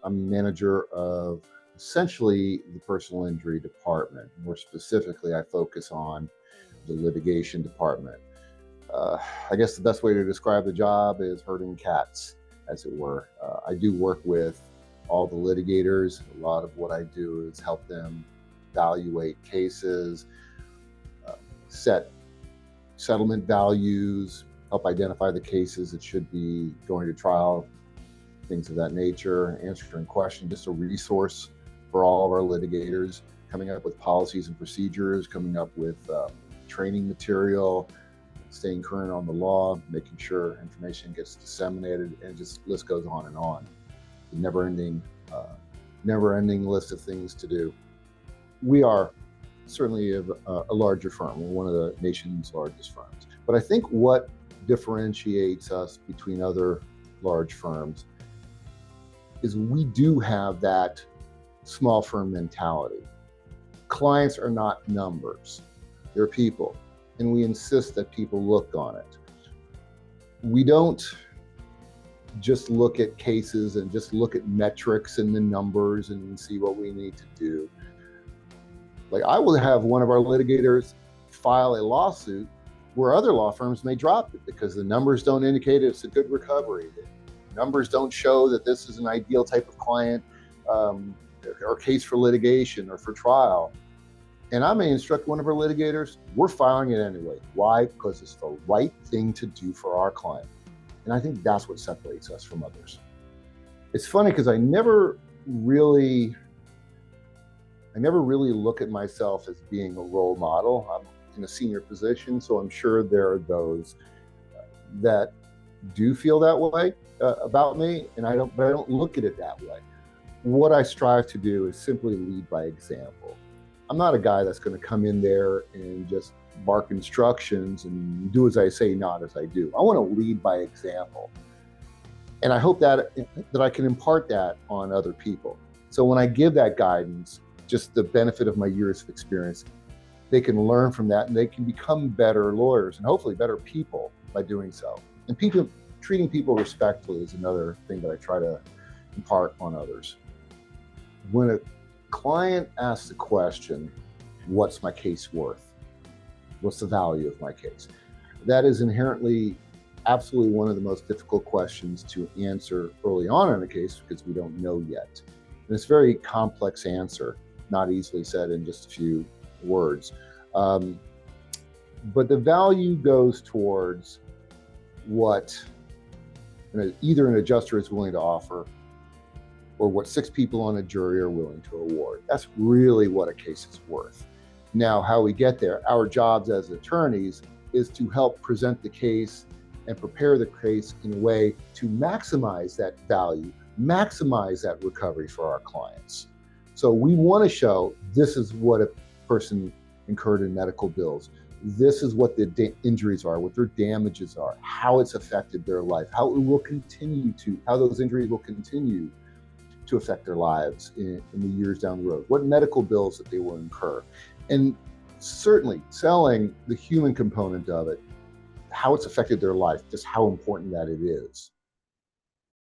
I'm manager of essentially the personal injury department. More specifically, I focus on the litigation department. I guess the best way to describe the job is herding cats, as it were. I do work with all the litigators. A lot of what I do is help them evaluate cases, set settlement values, help identify the cases that should be going to trial, things of that nature, answering questions, just a resource for all of our litigators, coming up with policies and procedures, coming up with training material, staying current on the law, making sure information gets disseminated, and just the list goes on and on. The never-ending list of things to do. We are certainly a larger firm. We're one of the nation's largest firms. But I think what differentiates us between other large firms is we do have that small firm mentality. Clients are not numbers, they're people, and we insist that people look on it. We don't just look at cases and just look at metrics and the numbers and see what we need to do. Like, I will have one of our litigators file a lawsuit where other law firms may drop it because the numbers don't indicate it's a good recovery. The numbers don't show that this is an ideal type of client or case for litigation or for trial. And I may instruct one of our litigators, we're filing it anyway. Why? Because it's the right thing to do for our client. And I think that's what separates us from others. It's funny because I never really look at myself as being a role model. I'm in a senior position, so I'm sure there are those that do feel that way about me, but I don't look at it that way. What I strive to do is simply lead by example. I'm not a guy that's going to come in there and just bark instructions and do as I say, not as I do. I want to lead by example. And I hope that I can impart that on other people. So when I give that guidance, just the benefit of my years of experience, they can learn from that and they can become better lawyers and hopefully better people by doing so. And treating people respectfully is another thing that I try to impart on others. When a client asks the question, what's my case worth? What's the value of my case? That is inherently absolutely one of the most difficult questions to answer early on in a case because we don't know yet. And it's a very complex answer, not easily said in just a few words. But the value goes towards what either an adjuster is willing to offer or what 6 people on a jury are willing to award. That's really what a case is worth. Now, how we get there, our jobs as attorneys is to help present the case and prepare the case in a way to maximize that value, maximize that recovery for our clients. So we want to show this is what a person incurred in medical bills. This is what the injuries are, what their damages are, how it's affected their life, how those injuries will continue to affect their lives in the years down the road, what medical bills that they will incur. And certainly selling the human component of it, how it's affected their life, just how important that it is.